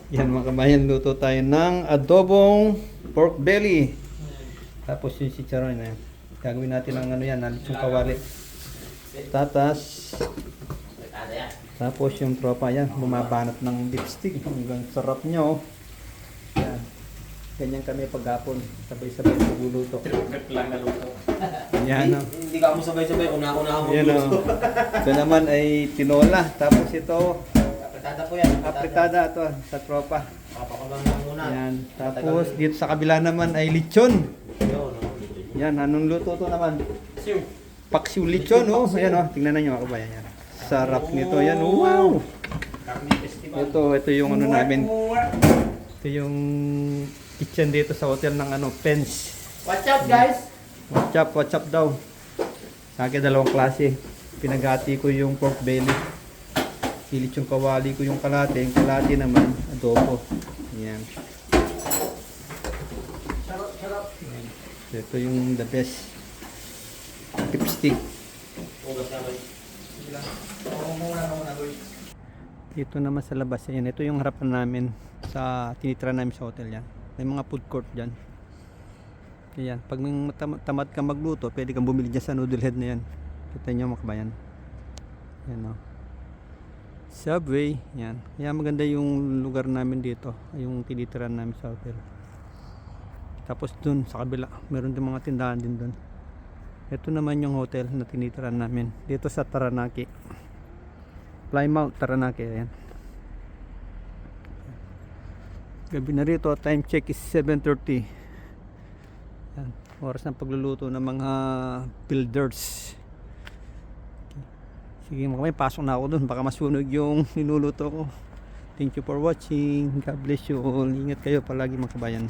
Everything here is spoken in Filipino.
Yan mga kabayan, luto tayo ng adobong pork belly. Tapos yung chicharon na yan. Gagawin natin ng ano yan, litsong kawali. Tatas. Tapos yung tropa yan, bumabanat ng lipstick. Hanggang sarap niya oh. Yan. Ganyan kami paghapon, sabay-sabay magluluto. Trip lang na luto. Yan oh. Hindi ka mo sabay-sabay, una-una mo Yan luto. oh. Ito naman ay tinola. Tapos ito, Apretada po yan. apritada ito sa tropa. Papakulang lang muna. Yan. Tapos dito sa kabila naman ay lechon. Yun, Yan, anong luto to naman? Siw. Paksiw lechon, oh. Ayan, oh. Tingnan nyo mga kabayan yan. Sarap nito, yan. Oh, wow! Carne festival. Ito yung ano namin. Ito yung kitchen dito sa hotel ng ano, Pence. Watch out guys! Watch up daw. Sa akin, dalawang klase. Pinagati ko yung pork belly. Pilit yung kawali ko yung kalate. Yung kalate naman, adobo. Yan. Sarap. Ito yung the best. Lipstick. Ugas na boy. Sige lang. Muna boy. Dito naman sa labas yan. Ito yung harapan namin sa tinitira namin sa hotel yan. May mga food court dyan. Yan. Pag may tamad ka magluto, pwede kang bumili dyan sa noodle head na yan. Kita nyo mga kabayan. Yan o. Subway. Yan. Kaya maganda yung lugar namin dito. Yung tinitira namin sa hotel. Tapos dun sa kabila, meron din mga tindahan din dun. Ito naman yung hotel na tinitira namin. Dito sa Taranaki. Plymouth, Taranaki. Ayan. Gabi na rito, time check is 7:30. Yan, oras ng pagluluto ng mga builders. Sige mga pasok na ako dun, baka masunog yung niluluto ko. Thank you for watching. God bless you all. Ingat kayo palagi mga kabayan.